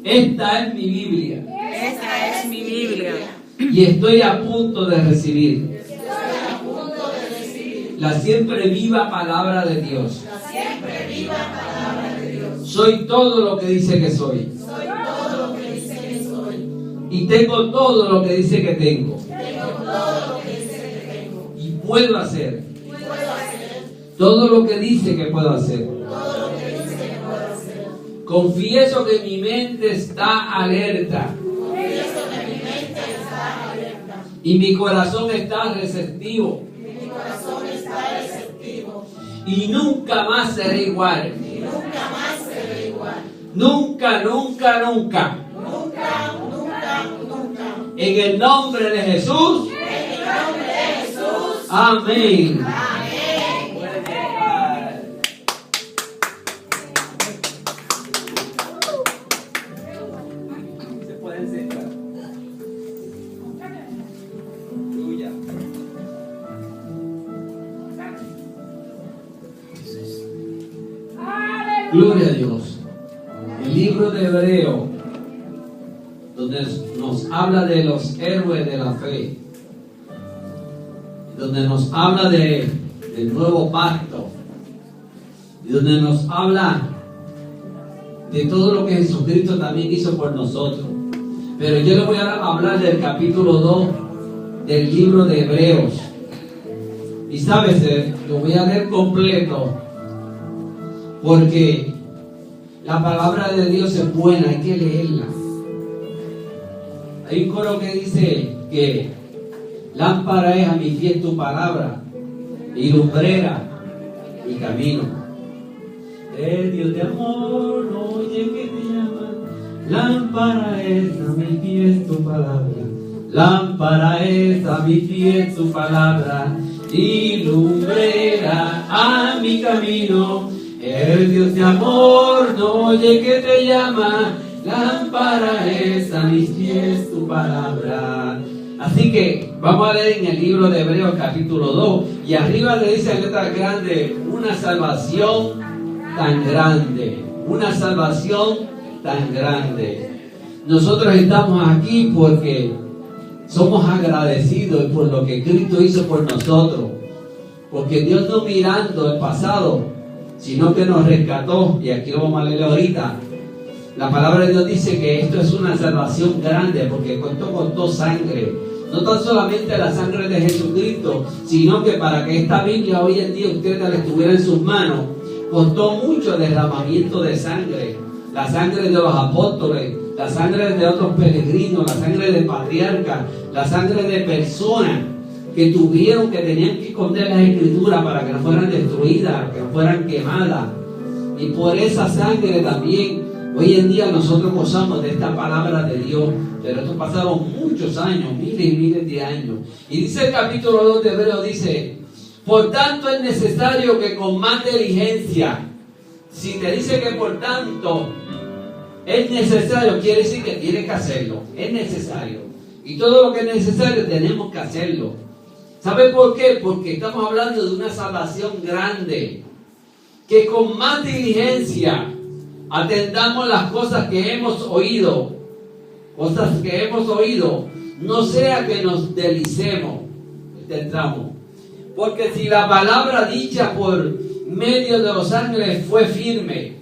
Esta es mi Biblia. Esta es mi Biblia. Y estoy a punto de recibir la siempre viva palabra de Dios. Soy todo lo que dice que soy. Y tengo todo lo que dice que tengo. Y puedo hacer todo lo que dice que puedo hacer. Confieso que mi mente está alerta. Y mi corazón está receptivo. Y nunca más seré igual. Nunca, nunca, nunca. En el nombre de Jesús. Amén. Se pueden sentar. Aleluya. Gloria a Dios. El libro de Hebreo, donde nos habla de los héroes de la fe, donde nos habla del nuevo pacto, y donde nos habla de todo lo que Jesucristo también hizo por nosotros. Pero yo le voy a hablar del capítulo 2 del libro de Hebreos. Y sabes, lo voy a leer completo, porque la palabra de Dios es buena, hay que leerla. Hay un coro que dice que lámpara es a mis pies tu palabra y lumbrera mi camino. Dios de amor, oye que te llama. Lámpara es a mis pies tu palabra. Lámpara es a mis pies tu palabra y lumbrera a mi camino. El Dios de amor, no oye que te llama. Lámpara es a mis pies tu palabra. Así que vamos a leer en el libro de Hebreos capítulo 2. Y arriba le dice en letra grande: una salvación tan grande. Una salvación tan grande. Nosotros estamos aquí porque somos agradecidos por lo que Cristo hizo por nosotros. Porque Dios no mirando el pasado, sino que nos rescató. Y aquí lo vamos a leer ahorita. La palabra de Dios dice que esto es una salvación grande porque costó sangre. No tan solamente la sangre de Jesucristo, sino que para que esta Biblia hoy en día usted la estuviera en sus manos, costó mucho derramamiento de sangre. La sangre de los apóstoles, la sangre de otros peregrinos, la sangre de patriarcas, la sangre de personas que tenían que esconder las escrituras para que no fueran destruidas, que no fueran quemadas. Y por esa sangre también hoy en día nosotros gozamos de esta palabra de Dios. Pero esto pasaron muchos años, miles y miles de años. Y dice el capítulo 2 de Hebreos, dice: por tanto es necesario que con más diligencia. Si te dice que por tanto es necesario, quiere decir que tienes que hacerlo. Es necesario. Y todo lo que es necesario tenemos que hacerlo. ¿Sabe por qué? Porque estamos hablando de una salvación grande. Que con más diligencia atendamos las cosas que hemos oído. Cosas que hemos oído. No sea que nos deslicemos. Porque si la palabra dicha por medio de los ángeles fue firme,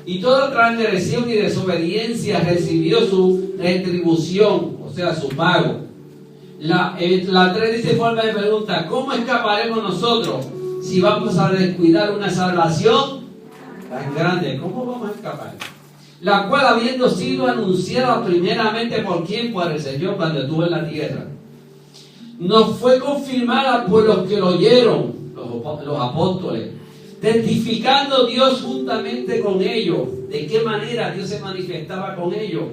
y toda transgresión y desobediencia recibió su retribución, o sea, su pago. La 3 dice forma de pregunta: ¿cómo escaparemos nosotros si vamos a descuidar una salvación tan grande? ¿Cómo vamos a escapar? La cual, habiendo sido anunciada primeramente por quién, por el Señor cuando estuvo en la tierra, nos fue confirmada por los que lo oyeron, los apóstoles, testificando Dios juntamente con ellos. ¿De qué manera Dios se manifestaba con ellos?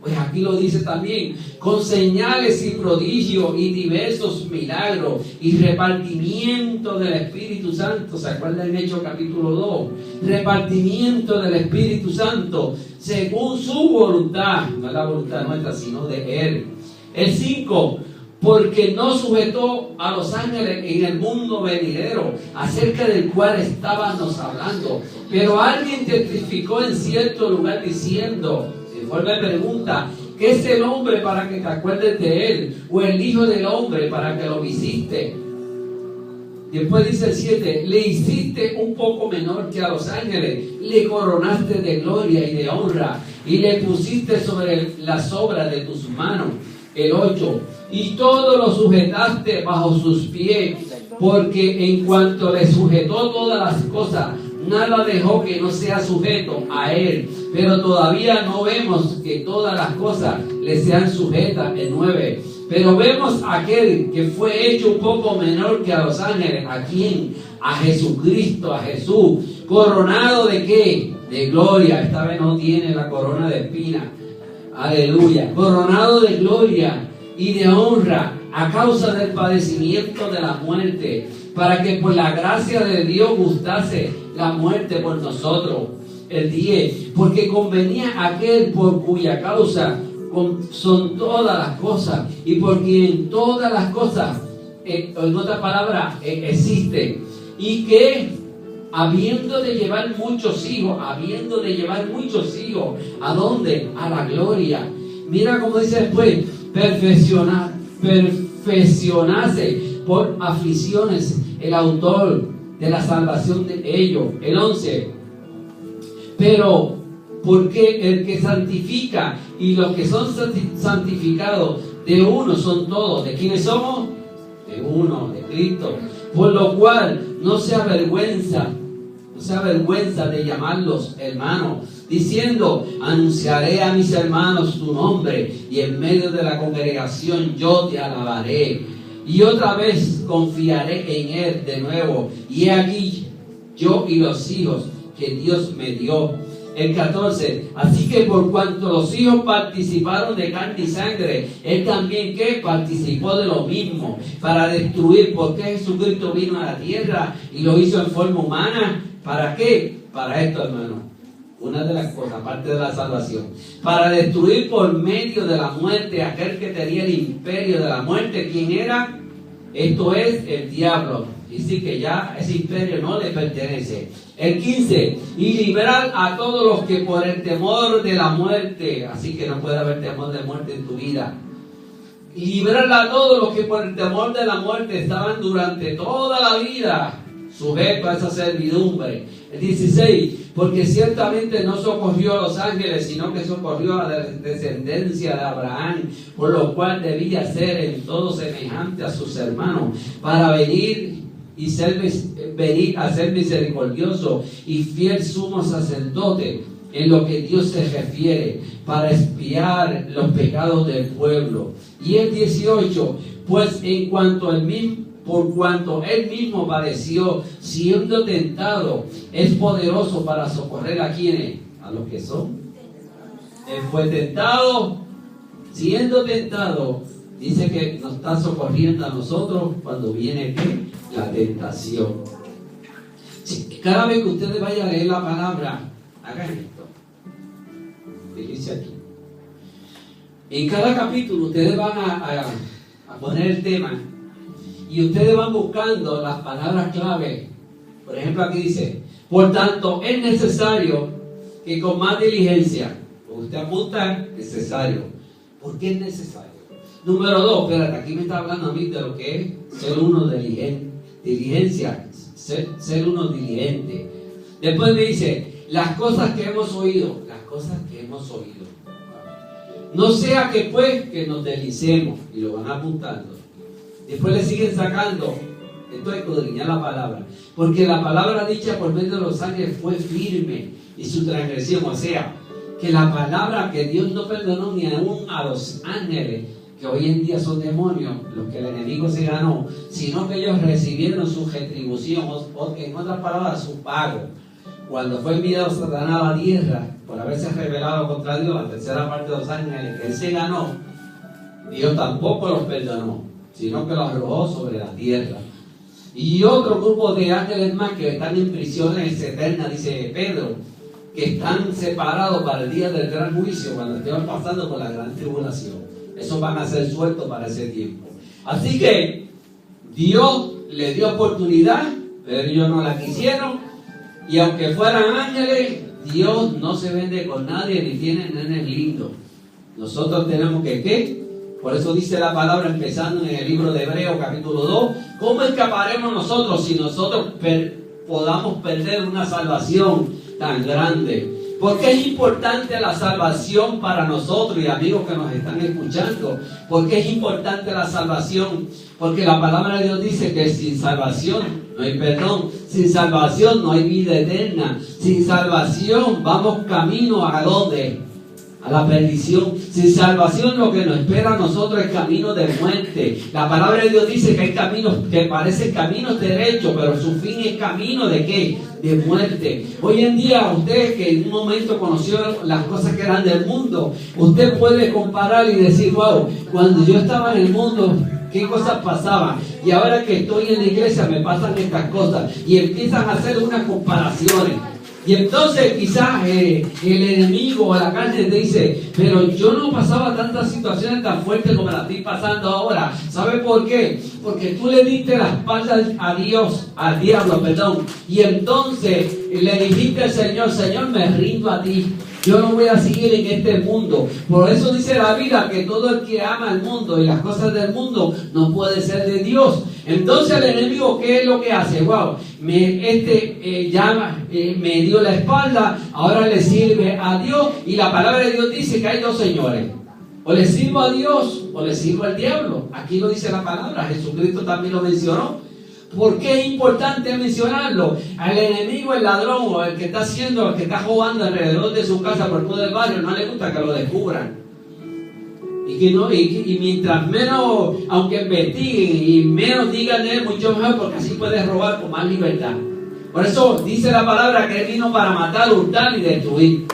Pues aquí lo dice también: con señales y prodigios y diversos milagros y repartimiento del Espíritu Santo. ¿Se acuerdan en Hechos capítulo 2? Repartimiento del Espíritu Santo según su voluntad. No es la voluntad nuestra, sino de Él. El 5: porque no sujetó a los ángeles en el mundo venidero, acerca del cual estábamos hablando. Pero alguien testificó en cierto lugar diciendo, En forma de pregunta, ¿qué es el hombre para que te acuerdes de él? ¿O el hijo del hombre para que lo visites? Después dice el 7, le hiciste un poco menor que a los ángeles, le coronaste de gloria y de honra, y le pusiste sobre las obras de tus manos. El 8, y todo lo sujetaste bajo sus pies, porque en cuanto le sujetó todas las cosas, nada dejó que no sea sujeto a él. Pero todavía no vemos que todas las cosas le sean sujetas. El 9, pero vemos a aquel que fue hecho un poco menor que a los ángeles. ¿A quién? A Jesucristo, a Jesús. ¿Coronado de qué? De gloria. Esta vez no tiene la corona de espina. Aleluya. Coronado de gloria y de honra a causa del padecimiento de la muerte, para que por la gracia de Dios gustase la muerte por nosotros. El 10, porque convenía aquel por cuya causa son todas las cosas, y por quien todas las cosas, en otras palabras, existen, y que habiendo de llevar muchos hijos, ¿a dónde? A la gloria. Mira cómo dice después, perfeccionarse por aflicciones, el autor de la salvación de ellos. El 11, pero porque el que santifica y los que son santificados de uno son todos. ¿De quiénes somos? De uno, de Cristo. Por lo cual no se avergüenza de llamarlos hermanos, diciendo, anunciaré a mis hermanos tu nombre, y en medio de la congregación yo te alabaré. Y otra vez confiaré en él de nuevo. Y he aquí yo y los hijos que Dios me dio. El 14, así que por cuanto los hijos participaron de carne y sangre, él también que participó de lo mismo, para destruir. ¿Por qué Jesucristo vino a la tierra y lo hizo en forma humana? ¿Para qué? Para esto, hermano. Una de las cosas, aparte de la salvación, para destruir por medio de la muerte aquel que tenía el imperio de la muerte. ¿Quién era? Esto es el diablo. Dice que ya ese imperio no le pertenece. El 15, y librar a todos los que por el temor de la muerte, así que no puede haber temor de muerte en tu vida, librar a todos los que por el temor de la muerte estaban durante toda la vida sujetos a esa servidumbre. El 16, porque ciertamente no socorrió a los ángeles, sino que socorrió a la descendencia de Abraham, por lo cual debía ser en todo semejante a sus hermanos, para venir a ser misericordioso y fiel sumo sacerdote en lo que Dios se refiere, para expiar los pecados del pueblo. Y el 18, pues por cuanto él mismo padeció siendo tentado, es poderoso para socorrer a quienes, a los que son. Él fue tentado, siendo tentado, dice que nos está socorriendo a nosotros cuando viene ¿qué? La tentación. Cada vez que ustedes vayan a leer la palabra, hagan esto. Dice aquí. En cada capítulo ustedes van a poner el tema y ustedes van buscando las palabras clave. Por ejemplo, aquí dice, por tanto es necesario que con más diligencia, usted apunta, necesario. ¿Por qué es necesario? Número 2, espérate, aquí me está hablando a mí de lo que es ser uno diligencia, ser uno diligente. Después me dice, las cosas que hemos oído. No sea que pues que nos deslicemos, y lo van apuntando. Después le siguen sacando, esto es escudriñar la palabra, porque la palabra dicha por medio de los ángeles fue firme, y su transgresión, o sea, que la palabra que Dios no perdonó ni aún a los ángeles, que hoy en día son demonios, los que el enemigo se ganó, sino que ellos recibieron su retribución, o en otras palabras, su pago. Cuando fue enviado Satanás a la tierra, por haberse rebelado contra Dios, la tercera parte de los ángeles que él se ganó, Dios tampoco los perdonó, sino que los arrojó sobre la tierra. Y otro grupo de ángeles más que están en prisiones eternas, dice Pedro, que están separados para el día del gran juicio, cuando estén pasando por la gran tribulación. Esos van a ser sueltos para ese tiempo. Así que Dios les dio oportunidad, pero ellos no la quisieron. Y aunque fueran ángeles, Dios no se vende con nadie ni tiene nenes lindos. Nosotros tenemos que, ¿qué? Por eso dice la palabra empezando en el libro de Hebreos capítulo 2. ¿Cómo escaparemos nosotros si nosotros podamos perder una salvación tan grande? ¿Por qué es importante la salvación para nosotros y amigos que nos están escuchando? ¿Por qué es importante la salvación? Porque la palabra de Dios dice que sin salvación no hay perdón, sin salvación no hay vida eterna, sin salvación vamos camino ¿a dónde? A la perdición. Sin salvación lo que nos espera a nosotros es camino de muerte. La palabra de Dios dice que hay caminos que parecen caminos derechos, pero su fin es camino de ¿qué? De muerte. Hoy en día usted que en un momento conoció las cosas que eran del mundo, usted puede comparar y decir, wow, cuando yo estaba en el mundo, ¿qué cosas pasaban? Y ahora que estoy en la iglesia me pasan estas cosas. Y empiezan a hacer unas comparaciones. Y entonces quizás el enemigo o la carne te dice, pero yo no pasaba tantas situaciones tan fuertes como las estoy pasando ahora. ¿Sabe por qué? Porque tú le diste la espalda a Dios, al diablo, perdón. Y entonces le dijiste al Señor, Señor, me rindo a ti. Yo no voy a seguir en este mundo. Por eso dice la Biblia que todo el que ama el mundo y las cosas del mundo no puede ser de Dios. Entonces el enemigo, ¿qué es lo que hace? Wow, me dio la espalda, ahora le sirve a Dios. Y la palabra de Dios dice que hay dos señores. O le sirvo a Dios o le sirvo al diablo. Aquí lo dice la palabra. Jesucristo también lo mencionó. ¿Por qué es importante mencionarlo? Al enemigo, el ladrón o el que está haciendo, el que está jugando alrededor de su casa por todo el barrio, no le gusta que lo descubran. Y mientras menos, aunque investiguen y menos digan de él, mucho mejor, porque así puede robar con más libertad. Por eso dice la palabra que él vino para matar, hurtar y destruir.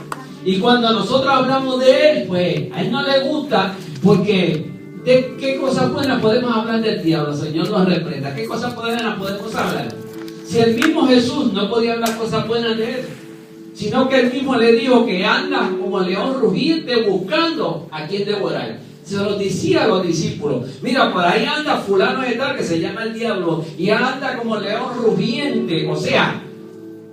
Y cuando nosotros hablamos de él, pues a él no le gusta, porque ¿de qué cosas buenas podemos hablar del diablo? Señor nos reprenda. ¿Qué cosas buenas podemos hablar? Si el mismo Jesús no podía hablar cosas buenas de él, sino que él mismo le dijo que anda como león rugiente buscando a quien devorar. Se lo decía a los discípulos, mira, por ahí anda fulano de tal que se llama el diablo y anda como león rugiente, o sea,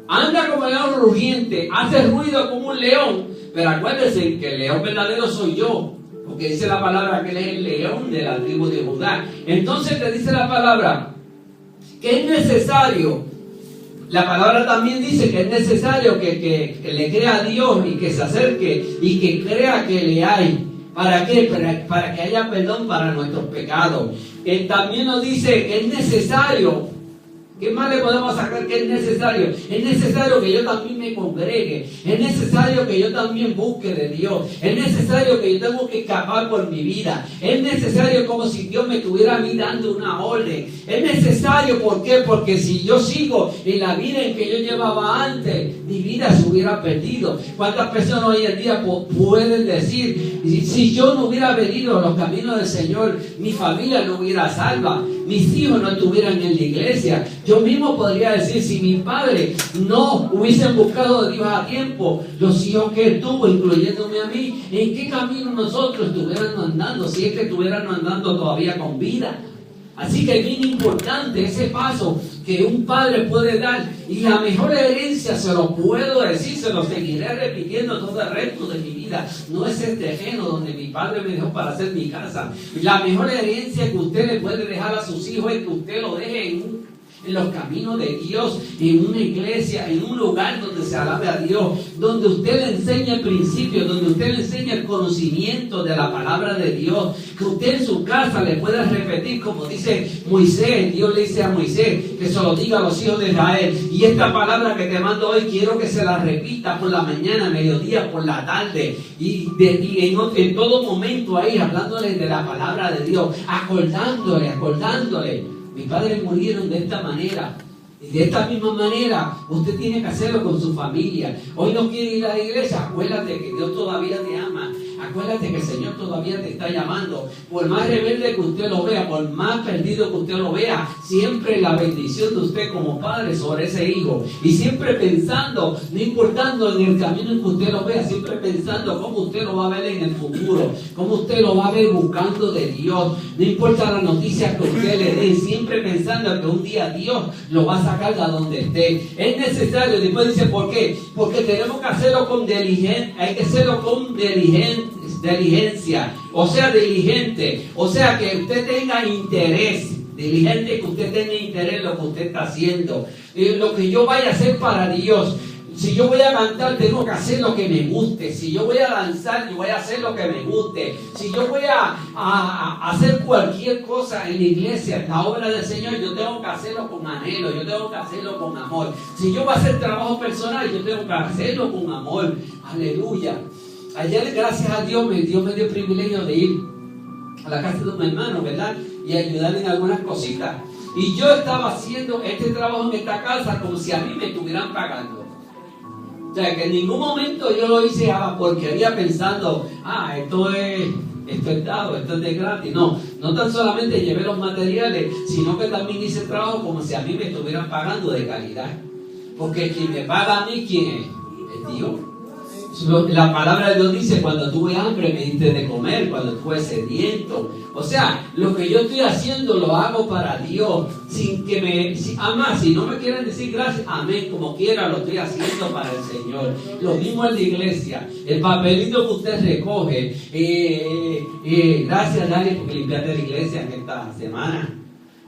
anda como león rugiente, hace ruido como un león, pero acuérdense que el león verdadero soy yo. Porque dice la palabra que él es el león de la tribu de Judá. Entonces te dice la palabra que es necesario. La palabra también dice que es necesario que le crea a Dios y que se acerque y que crea que le hay. ¿Para qué? Para que haya perdón para nuestros pecados. Él también nos dice que es necesario. ¿Qué más le podemos sacar que es necesario? Es necesario que yo también me congregue. Es necesario que yo también busque de Dios. Es necesario que yo tengo que escapar por mi vida. Es necesario como si Dios me estuviera a mí dando una orden. Es necesario, ¿por qué? Porque si yo sigo en la vida en que yo llevaba antes, mi vida se hubiera perdido. ¿Cuántas personas hoy en día pueden decir, si yo no hubiera venido a los caminos del Señor, mi familia no hubiera salva, mis hijos no estuvieran en la iglesia? Yo mismo podría decir, si mis padres no hubiesen buscado a Dios a tiempo, los hijos que él tuvo, incluyéndome a mí, ¿en qué camino nosotros estuviéramos andando? Si es que estuviéramos andando todavía con vida. Así que es bien importante ese paso que un padre puede dar. Y la mejor herencia, se lo puedo decir, se lo seguiré repitiendo todo el resto de mi vida. No es el terreno donde mi padre me dejó para hacer mi casa. La mejor herencia que usted le puede dejar a sus hijos es que usted lo deje en los caminos de Dios, en una iglesia, en un lugar donde se alabe a Dios, donde usted le enseña el principio, donde usted le enseña el conocimiento de la palabra de Dios, que usted en su casa le pueda repetir, como dice Moisés. Dios le dice a Moisés que se lo diga a los hijos de Israel, y esta palabra que te mando hoy quiero que se la repita por la mañana, mediodía, por la tarde, y en todo momento ahí hablándoles de la palabra de Dios, acordándole. Mis padres murieron de esta manera. Y de esta misma manera, usted tiene que hacerlo con su familia. Hoy no quiere ir a la iglesia, acuérdate que Dios todavía te ama. acuérdate que el Señor todavía te está llamando. Por más rebelde que usted lo vea, por más perdido que usted lo vea, siempre la bendición de usted como padre sobre ese hijo. Y siempre pensando, no importando en el camino en que usted lo vea, siempre pensando cómo usted lo va a ver en el futuro, cómo usted lo va a ver buscando de Dios. No importa la noticia que usted le dé, siempre pensando que un día Dios lo va a sacar de donde esté. Es necesario, después dice, ¿por qué? Porque tenemos que hacerlo con diligencia, hay que hacerlo con diligencia, o sea, diligente, o sea, que usted tenga interés. Diligente, que usted tenga interés en lo que usted está haciendo, lo que yo vaya a hacer para Dios. Si yo voy a cantar, tengo que hacer lo que me guste. Si yo voy a danzar, yo voy a hacer lo que me guste. Si yo voy a hacer cualquier cosa en la iglesia, en la obra del Señor, yo tengo que hacerlo con anhelo, yo tengo que hacerlo con amor. Si yo voy a hacer trabajo personal, yo tengo que hacerlo con amor. Aleluya. Ayer, gracias a Dios, Dios me dio el privilegio de ir a la casa de un hermano, ¿verdad? Y ayudar en algunas cositas. Y yo estaba haciendo este trabajo en esta casa como si a mí me estuvieran pagando. O sea, que en ningún momento yo lo hice porque había pensando, esto es dado, esto es de gratis. No tan solamente llevé los materiales, sino que también hice trabajo como si a mí me estuvieran pagando de calidad. Porque quien me paga a mí, ¿quién es? Es Dios. La palabra de Dios dice, cuando tuve hambre me diste de comer, cuando tuve sediento. O sea, lo que yo estoy haciendo lo hago para Dios, sin que si no me quieren decir gracias, amén, como quiera lo estoy haciendo para el Señor. Lo mismo en la iglesia, el papelito que usted recoge, gracias Dani porque limpiaste la iglesia en esta semana.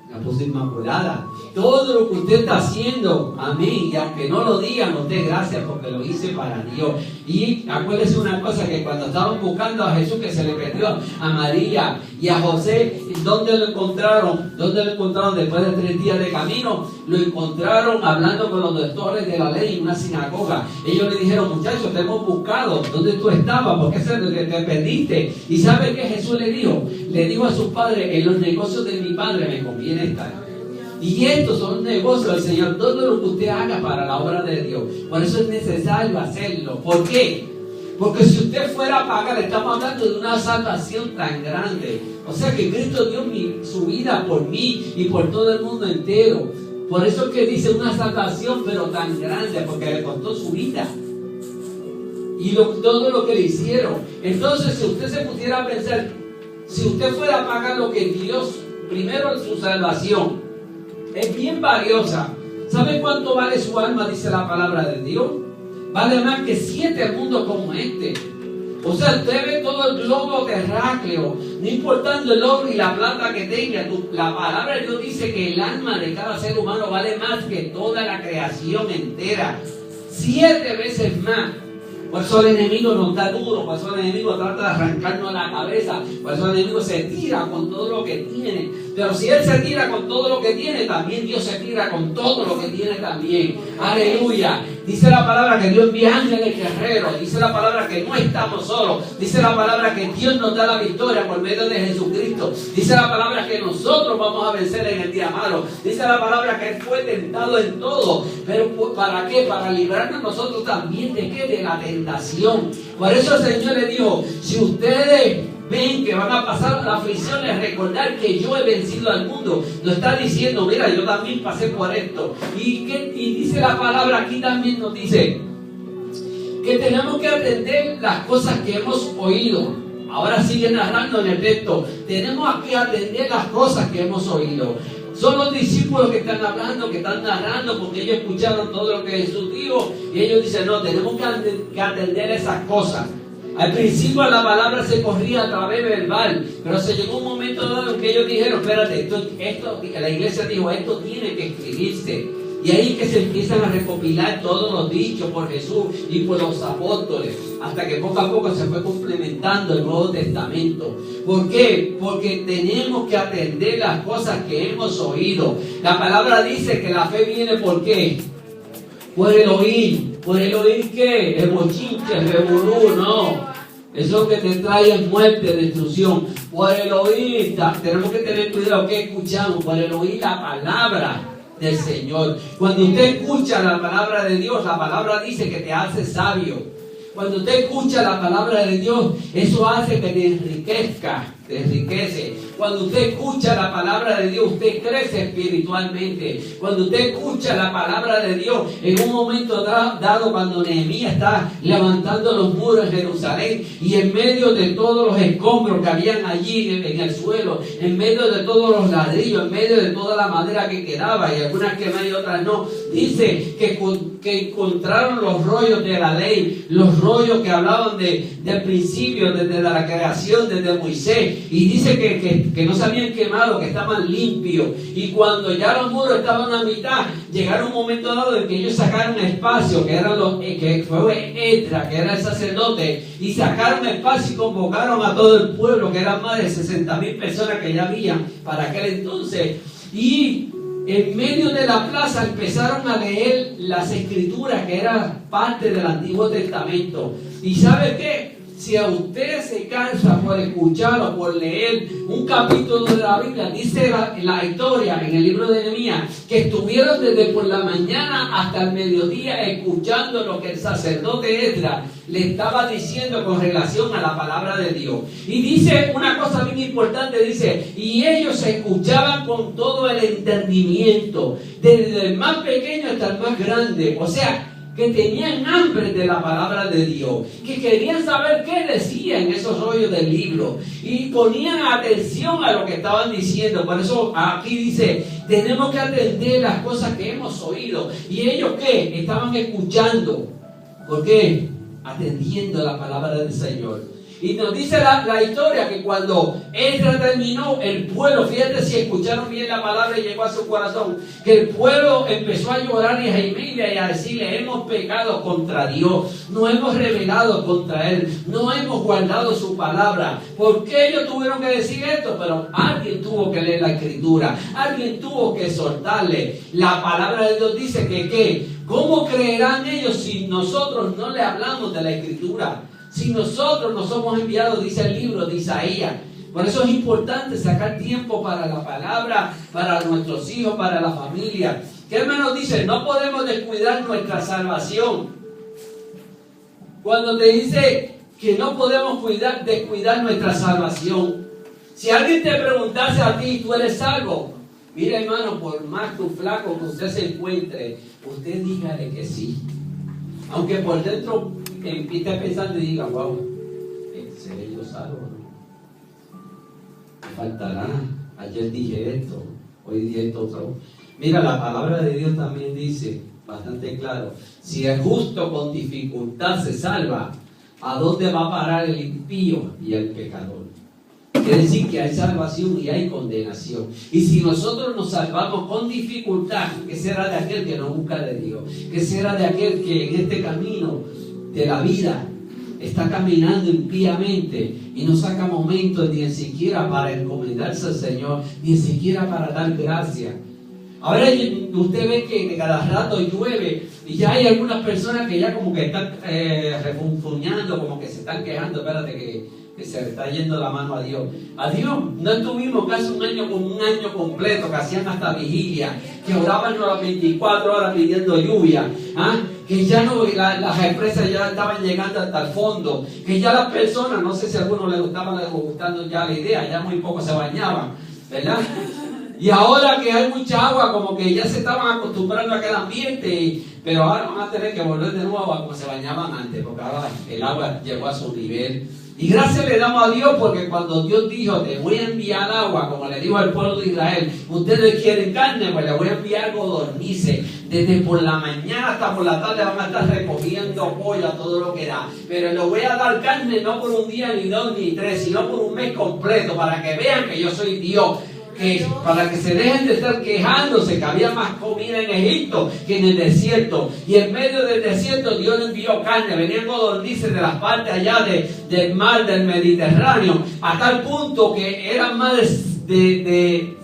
La puse inmaculada. Todo lo que usted está haciendo, amén, y aunque no lo digan, nos dé gracias porque lo hice para Dios. Y acuérdese una cosa, que cuando estaban buscando a Jesús, que se le perdió a María y a José, ¿dónde lo encontraron? Después de 3 días de camino? Lo encontraron hablando con los doctores de la ley en una sinagoga. Ellos le dijeron, muchachos, te hemos buscado, ¿dónde tú estabas? ¿Por qué te perdiste? ¿Y sabe qué Jesús le dijo? Le dijo a su padre, en los negocios de mi padre me conviene estar. Y estos son negocios del Señor, todo lo que usted haga para la obra de Dios. Por eso es necesario hacerlo. ¿Por qué? Porque si usted fuera a pagar, estamos hablando de una salvación tan grande. O sea que Cristo dio su vida por mí y por todo el mundo entero. Por eso es que dice una salvación, pero tan grande, porque le costó su vida. Y todo lo que le hicieron. Entonces, si usted se pusiera a pensar, si usted fuera a pagar lo que Dios, primero su salvación, es bien valiosa. ¿Sabe cuánto vale su alma? Dice la palabra de Dios. Vale más que 7 mundos como este. O sea, usted ve todo el globo terráqueo, no importando el oro y la plata que tenga. La palabra de Dios dice que el alma de cada ser humano vale más que toda la creación entera. 7 veces más. Por eso el enemigo nos da duro, por eso el enemigo trata de arrancarnos la cabeza, por eso el enemigo se tira con todo lo que tiene. Pero si él se tira con todo lo que tiene, también Dios se tira con todo lo que tiene también. Aleluya. Dice la palabra que Dios envía ángeles guerreros. Dice la palabra que no estamos solos. Dice la palabra que Dios nos da la victoria por medio de Jesucristo. Dice la palabra que nosotros vamos a vencer en el día malo. Dice la palabra que Él fue tentado en todo. Pero ¿para qué? Para librarnos nosotros también de qué? De la tentación. Por eso el Señor le dijo, si ustedes ven que van a pasar las aflicciones, recordar que yo he vencido al mundo. Nos está diciendo, mira, yo también pasé por esto. Y dice la palabra aquí también nos dice que tenemos que atender las cosas que hemos oído. Ahora sigue narrando en el texto. Tenemos que atender las cosas que hemos oído. Son los discípulos que están hablando, que están narrando, porque ellos escucharon todo lo que Jesús dijo. Y ellos dicen, no, tenemos que atender esas cosas. Al principio la palabra se corría a través verbal, pero se llegó un momento dado en que ellos dijeron, espérate, la iglesia dijo, esto tiene que escribirse. Y ahí que se empiezan a recopilar todos los dichos por Jesús y por los apóstoles, hasta que poco a poco se fue complementando el Nuevo Testamento. ¿Por qué? Porque tenemos que atender las cosas que hemos oído. La palabra dice que la fe viene ¿por qué? Por el oír. ¿Por el oír qué? El bochinche, el revolú, no. Eso que te trae es muerte, destrucción. Por el oír, tenemos que tener cuidado que escuchamos. Por el oír la palabra del Señor. Cuando usted escucha la palabra de Dios, la palabra dice que te hace sabio. Cuando usted escucha la palabra de Dios, eso hace que te enriquezca, te enriquece. Cuando usted escucha la palabra de Dios, usted crece espiritualmente. Cuando usted escucha la palabra de Dios, en un momento dado, cuando Nehemías está levantando los muros en Jerusalén, y en medio de todos los escombros que habían allí en el suelo, en medio de todos los ladrillos, en medio de toda la madera que quedaba, y algunas quemadas y otras no, dice que encontraron los rollos de la ley, los rollos que hablaban del principio, desde la creación, desde Moisés, y dice que no se habían quemado, que estaban limpios. Y cuando ya los muros estaban a mitad, llegaron un momento dado en que ellos sacaron espacio, que fue Esdras, que era el sacerdote, y sacaron espacio y convocaron a todo el pueblo, que eran más de 60,000 personas que ya habían para aquel entonces. Y en medio de la plaza empezaron a leer las escrituras, que eran parte del Antiguo Testamento. ¿Y sabe qué? Si a usted se cansa por escuchar o por leer un capítulo de la Biblia, dice la historia en el libro de Nehemías, que estuvieron desde por la mañana hasta el mediodía escuchando lo que el sacerdote Esdras le estaba diciendo con relación a la palabra de Dios. Y dice una cosa bien importante, dice, y ellos escuchaban con todo el entendimiento, desde el más pequeño hasta el más grande. O sea, que tenían hambre de la palabra de Dios, que querían saber qué decían esos rollos del libro, y ponían atención a lo que estaban diciendo. Por eso aquí dice, tenemos que atender las cosas que hemos oído. ¿Y ellos qué? Estaban escuchando. ¿Por qué? Atendiendo la palabra del Señor. Y nos dice la historia que cuando Esdras terminó, el pueblo, fíjate si escucharon bien la palabra y llegó a su corazón, que el pueblo empezó a llorar y a gemir y a decirle, hemos pecado contra Dios, no hemos rebelado contra Él, no hemos guardado su palabra. ¿Por qué ellos tuvieron que decir esto? Pero alguien tuvo que leer la escritura, alguien tuvo que soltarle. La palabra de Dios dice que ¿qué? ¿Cómo creerán ellos si nosotros no le hablamos de la escritura? Si nosotros no somos enviados, dice el libro de Isaías. Por eso es importante sacar tiempo para la palabra, para nuestros hijos, para la familia. ¿Qué hermano dice? No podemos descuidar nuestra salvación. Cuando te dice que no podemos descuidar nuestra salvación. Si alguien te preguntase a ti, ¿tú eres salvo? Mira hermano, por más tu flaco que usted se encuentre, usted dígale que sí. Aunque por dentro empiece pensando y diga, wow, ¿seré yo salvo? Me faltará. Ayer dije esto, hoy dije esto otro. Mira, la palabra de Dios también dice, bastante claro, si el justo con dificultad se salva, ¿a dónde va a parar el impío y el pecador? Quiere decir que hay salvación y hay condenación. Y si nosotros nos salvamos con dificultad, ¿qué será de aquel que no busca de Dios? ¿Qué será de aquel que en este camino de la vida está caminando impíamente y no saca momentos ni siquiera para encomendarse al Señor, ni siquiera para dar gracias? Ahora usted ve que de cada rato llueve y ya hay algunas personas que ya como que están refunfuñando, como que se están quejando. Espérate que se le está yendo la mano a Dios. A Dios no estuvimos casi un año completo, que hacían hasta vigilia, que oraban las 24 horas pidiendo lluvia, que ya no, las empresas ya estaban llegando hasta el fondo, que ya las personas, no sé si a algunos les gustando ya la idea, ya muy poco se bañaban, ¿verdad? Y ahora que hay mucha agua, como que ya se estaban acostumbrando a aquel ambiente, pero ahora van a tener que volver de nuevo a como se bañaban antes, porque ahora el agua llegó a su nivel. Y gracias le damos a Dios, porque cuando Dios dijo, te voy a enviar agua, como le dijo al pueblo de Israel, ustedes quieren carne, pues le voy a enviar codornices. Desde por la mañana hasta por la tarde van a estar recogiendo pollo a todo lo que da. Pero les voy a dar carne no por un día, ni dos, ni tres, sino por un mes completo, para que vean que yo soy Dios. Para que se dejen de estar quejándose que había más comida en Egipto que en el desierto, y en medio del desierto Dios le envió carne, venían codornices de las partes allá del mar del Mediterráneo, a tal punto que eran más de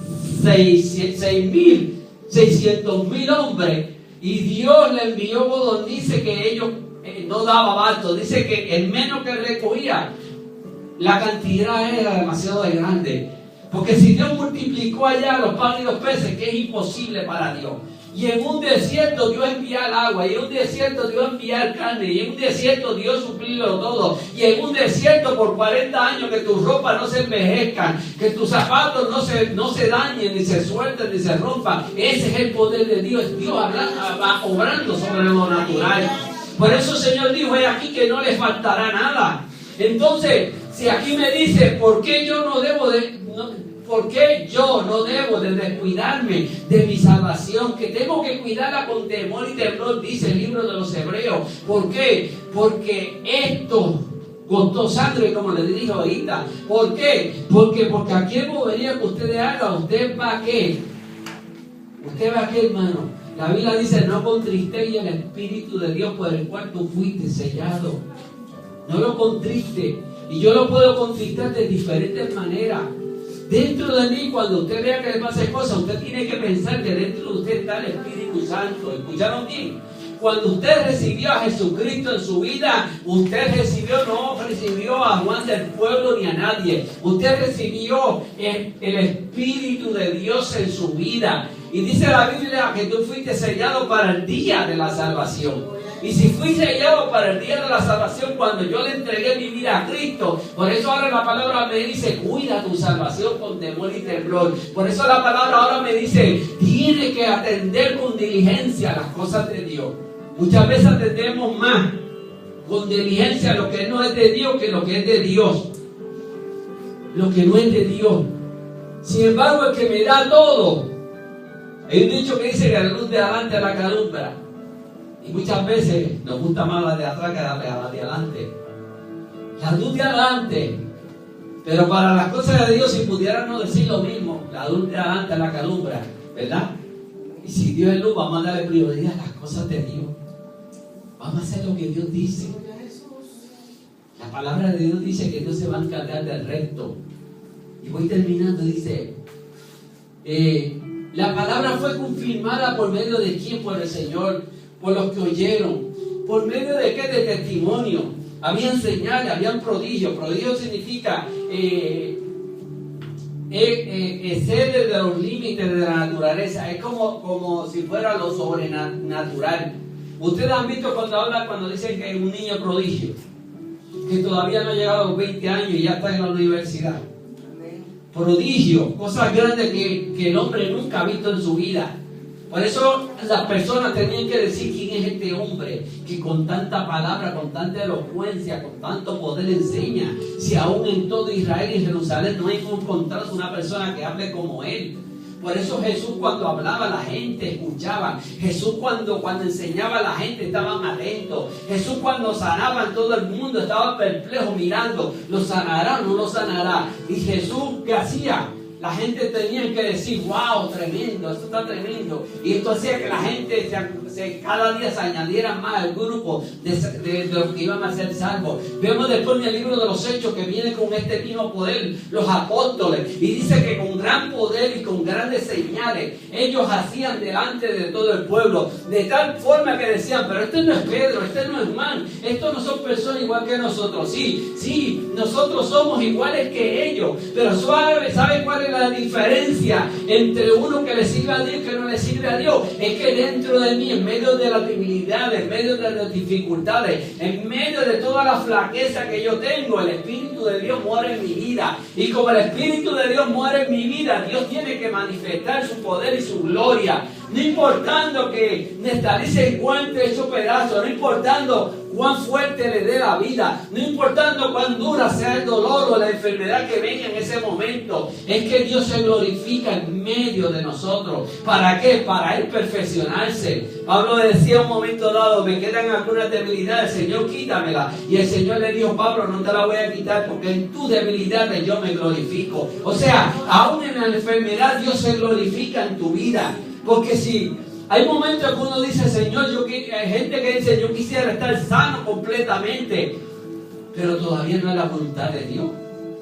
600,000 hombres, y Dios le envió codornices que ellos no daban abasto. Dice que el menos que recogía, la cantidad era demasiado grande. Porque si Dios multiplicó allá los panes y los peces, que es imposible para Dios. Y en un desierto Dios envía el agua, y en un desierto Dios envía el carne, y en un desierto Dios suplirlo todo, y en un desierto por 40 años que tus ropas no se envejezcan, que tus zapatos no se dañen, ni se suelten, ni se rompan. Ese es el poder de Dios, Dios obrando sobre lo natural. Por eso el Señor dijo, he aquí que no le faltará nada. Entonces, si aquí me dice, ¿por qué yo no debo de descuidarme de mi salvación? Que tengo que cuidarla con temor y temblor, dice el libro de los Hebreos. ¿Por qué? Porque esto costó sangre, como le dije ahorita. ¿Por qué? Porque aquí el movería que ustedes hagan, usted va a qué. Usted va a qué, hermano. La Biblia dice, no contristéis el Espíritu de Dios por el cual tú fuiste sellado. No lo contriste. Y yo lo puedo contristar de diferentes maneras. Dentro de mí, cuando usted vea que le pasan cosas, usted tiene que pensar que dentro de usted está el Espíritu Santo. ¿Escucharon bien? Cuando usted recibió a Jesucristo en su vida, usted no recibió a Juan del pueblo ni a nadie. Usted recibió el Espíritu de Dios en su vida. Y dice la Biblia que tú fuiste sellado para el día de la salvación. Y si fui sellado para el día de la salvación, cuando yo le entregué mi vida a Cristo, por eso ahora la palabra me dice, cuida tu salvación con temor y temblor. Por eso la palabra ahora me dice, tiene que atender con diligencia las cosas de Dios. Muchas veces atendemos más con diligencia lo que no es de Dios que lo que es de Dios. Lo que no es de Dios. Sin embargo, el que me da todo, hay un dicho que dice que la luz de adelante a la calumbra. Y muchas veces nos gusta más la de atrás que la de adelante. La luz de adelante. Pero para las cosas de Dios, si pudiéramos decir lo mismo, la luz de adelante a la calumbra, ¿verdad? Y si Dios es luz, vamos a darle prioridad a las cosas de Dios. Vamos a hacer lo que Dios dice. La palabra de Dios dice que Dios se va a encargar del resto. Y voy terminando, dice, la palabra fue confirmada por medio de quién, por el Señor, por los que oyeron. ¿Por medio de qué? De testimonio. Habían señales, habían prodigios. Prodigio significa exceder de los límites de la naturaleza. Es como si fuera lo sobrenatural. Ustedes han visto cuando dicen que un niño prodigio, que todavía no ha llegado a los 20 años y ya está en la universidad. Prodigio, cosas grandes que el hombre nunca ha visto en su vida. Por eso las personas tenían que decir quién es este hombre que con tanta palabra, con tanta elocuencia, con tanto poder enseña. Si aún en todo Israel y Jerusalén no hay encontrado una persona que hable como él. Por eso Jesús cuando hablaba la gente escuchaba. Jesús cuando enseñaba a la gente estaban atentos. Jesús cuando sanaba en todo el mundo estaba perplejo mirando. ¿Lo sanará o no lo sanará? Y Jesús, ¿qué hacía? La gente tenía que decir, wow, tremendo, esto está tremendo. Y esto hacía que la gente cada día se añadiera más al grupo de los que iban a ser salvos. Vemos después en el libro de los Hechos que viene con este mismo poder, los apóstoles. Y dice que con gran poder y con grandes señales, ellos hacían delante de todo el pueblo. De tal forma que decían, pero este no es Pedro, este no es Juan, estos no son personas igual que nosotros. Sí, nosotros somos iguales que ellos. Pero ¿sabe cuál es la diferencia entre uno que le sirve a Dios y que no le sirve a Dios? Es que dentro de mí, en medio de las debilidades, en medio de las dificultades, en medio de toda la flaqueza que yo tengo, el Espíritu de Dios muere en mi vida. Y como el Espíritu de Dios muere en mi vida, Dios tiene que manifestar su poder y su gloria. No importando que Neftalí se encuentre hecho pedazo, no importando cuán fuerte le dé la vida, no importando cuán dura sea el dolor o la enfermedad que venga en ese momento, es que Dios se glorifica en medio de nosotros. ¿Para qué? Para Él perfeccionarse. Pablo decía un momento dado, me quedan algunas debilidades, Señor, quítamela. Y el Señor le dijo, Pablo, no te la voy a quitar porque en tus debilidades yo me glorifico. O sea, aún en la enfermedad Dios se glorifica en tu vida. Porque si hay momentos que uno dice, Señor, hay gente que dice, yo quisiera estar sano completamente, pero todavía no es la voluntad de Dios.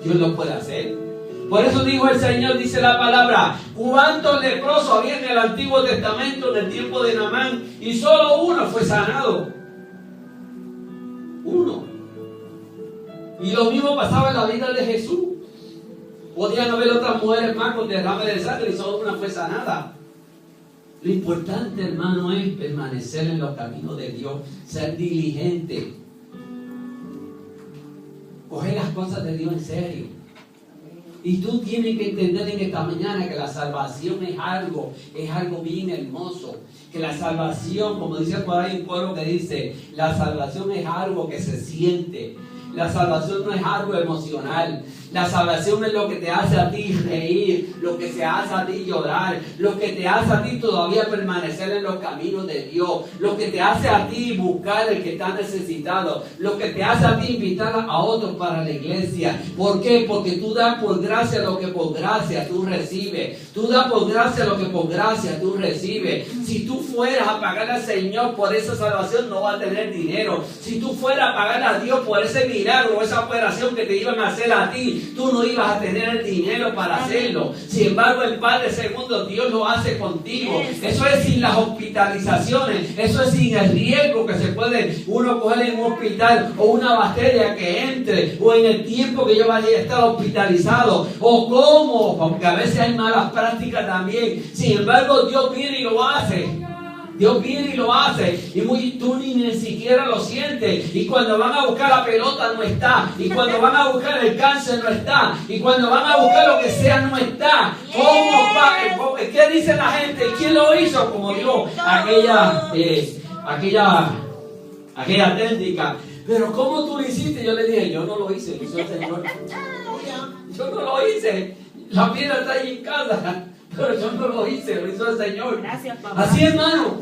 Dios lo puede hacer. Por eso dijo el Señor, dice la palabra, ¿cuántos leprosos había en el Antiguo Testamento en el tiempo de Naamán? Y solo uno fue sanado. Uno. Y lo mismo pasaba en la vida de Jesús. Podían haber otras mujeres más con derrame de sangre y solo una fue sanada. Lo importante, hermano, es permanecer en los caminos de Dios, ser diligente, coger las cosas de Dios en serio. Y tú tienes que entender en esta mañana que la salvación es algo bien hermoso. Que la salvación, como dice por ahí un coro que dice, la salvación es algo que se siente. La salvación no es algo emocional. La salvación es lo que te hace a ti reír, lo que te hace a ti llorar, lo que te hace a ti todavía permanecer en los caminos de Dios, lo que te hace a ti buscar el que está necesitado, lo que te hace a ti invitar a otros para la iglesia. ¿Por qué? Porque tú das por gracia lo que por gracia tú recibes. Tú das por gracia lo que por gracia tú recibes. Si tú fueras a pagar al Señor por esa salvación, no vas a tener dinero. Si tú fueras a pagar a Dios por ese milagro, esa operación que te iban a hacer a ti, tú no ibas a tener el dinero para hacerlo. Sin embargo, el Padre Segundo, Dios lo hace contigo. Eso es sin las hospitalizaciones. Eso es sin el riesgo que se puede uno coger en un hospital, o una bacteria que entre, o en el tiempo que yo vaya a estar hospitalizado, o cómo, porque a veces hay malas prácticas también. Sin embargo, Dios viene y lo hace. Dios viene y lo hace, y tú ni siquiera lo sientes. Y cuando van a buscar la pelota no está, y cuando van a buscar el cáncer no está, y cuando van a buscar lo que sea no está. ¿Cómo? ¿Qué dice la gente? ¿Quién lo hizo? Como Dios, aquella técnica. Pero ¿cómo tú lo hiciste? Yo le dije, yo no lo hice, lo hizo el Señor. Yo no lo hice. La piedra está ahí en casa. Pero yo no lo hice, lo hizo el Señor. Gracias, papá. Así, hermano,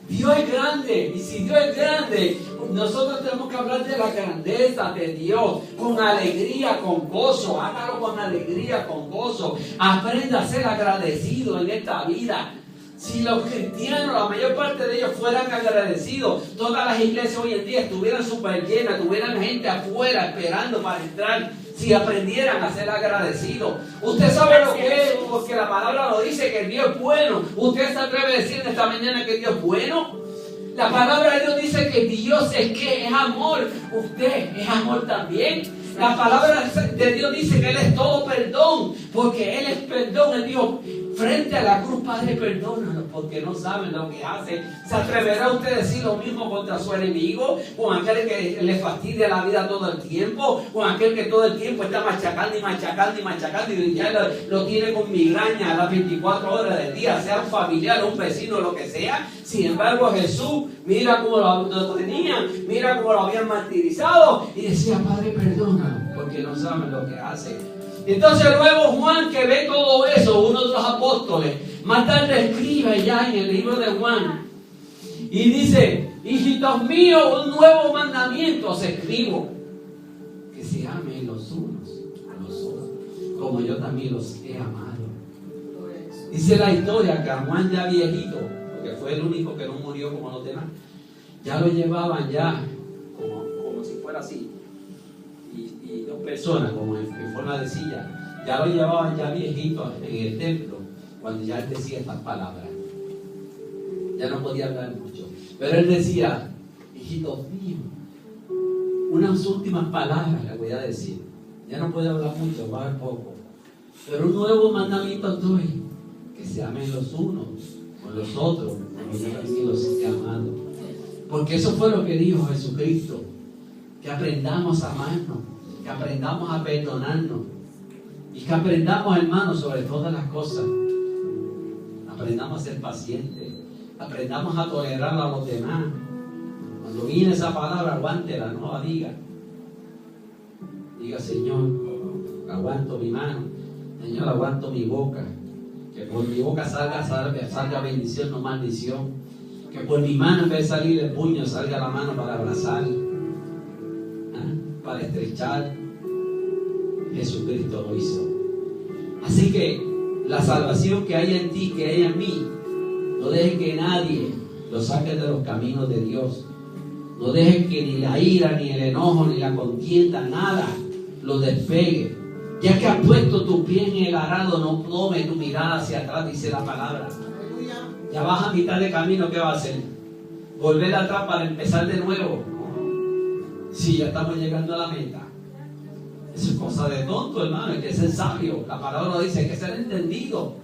Dios es grande. Y si Dios es grande, nosotros tenemos que hablar de la grandeza de Dios con alegría, con gozo. Hágalo con alegría, con gozo. Aprenda a ser agradecido en esta vida. Si los cristianos, la mayor parte de ellos fueran agradecidos, todas las iglesias hoy en día estuvieran súper llenas, tuvieran gente afuera esperando para entrar. Si aprendieran a ser agradecidos. Usted sabe lo que es, porque la palabra lo dice, que Dios es bueno. ¿Usted se atreve a decir en esta mañana que Dios es bueno? La palabra de Dios dice que Dios es que es amor. Usted es amor también. La palabra de Dios dice que Él es todo perdón, porque Él es perdón. Él dijo, frente a la cruz, Padre, perdónanos, porque no saben lo que hacen. ¿Se atreverá usted a decir lo mismo contra su enemigo? Con aquel que le fastidia la vida todo el tiempo, con aquel que todo el tiempo está machacando y machacando y machacando, y ya lo tiene con migraña a las 24 horas del día, sea un familiar, un vecino, lo que sea. Sin embargo, Jesús, mira cómo lo tenían, mira cómo lo habían martirizado, y decía, Padre, perdónanos, porque no saben lo que hacen. Entonces luego Juan, que ve todo eso, uno de los apóstoles, más tarde escribe ya en el libro de Juan y dice, hijitos míos, un nuevo mandamiento os escribo, que se amen los unos a los otros, como yo también los he amado. Dice la historia que a Juan, ya viejito, porque fue el único que no murió como los demás, ya lo llevaban ya como si fuera así, y dos personas como en forma de silla, ya lo llevaban ya viejito en el templo, cuando ya él decía estas palabras. Ya no podía hablar mucho, pero él decía, hijitos míos, unas últimas palabras le voy a decir. Ya no puedo hablar mucho, va a hablar poco, pero un nuevo mandamiento os doy, que se amen los unos con los otros, como yo también los he amado. Porque eso fue lo que dijo Jesucristo, que aprendamos a amarnos, que aprendamos a perdonarnos, y que aprendamos, hermanos, sobre todas las cosas, aprendamos a ser pacientes, aprendamos a tolerar a los demás. Cuando viene esa palabra, aguántela, no la diga. Diga, Señor, aguanto mi mano, Señor, aguanto mi boca, que por mi boca salga bendición, no maldición, que por mi mano, en vez de salir el puño, salga la mano para abrazar, para estrechar. Jesucristo lo hizo. Así que la salvación que hay en ti, que hay en mí, no dejes que nadie lo saque de los caminos de Dios. No dejes que ni la ira, ni el enojo, ni la contienda, nada lo despegue. Ya que has puesto tu pie en el arado, no tome tu mirada hacia atrás, dice la palabra. Ya vas a mitad de camino, ¿qué va a hacer? Volver atrás para empezar de nuevo. Sí, ya estamos llegando a la meta. Eso es cosa de tonto, hermano. Hay que ser sabio. La palabra dice, hay que ser entendido.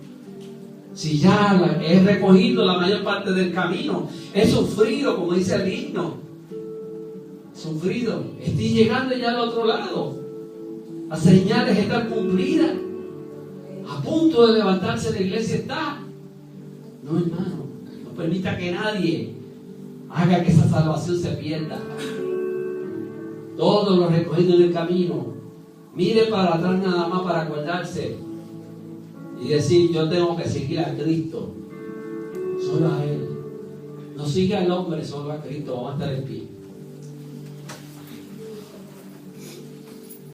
Si ya he recogido la mayor parte del camino, he sufrido, como dice el himno, sufrido, estoy llegando ya al otro lado. Las señales están cumplidas. A punto de levantarse la iglesia está. No, hermano, no permita que nadie haga que esa salvación se pierda. Todo lo recogido en el camino, mire para atrás nada más para acordarse y decir: yo tengo que seguir a Cristo, solo a Él. No siga al hombre, solo a Cristo. Vamos a estar en pie.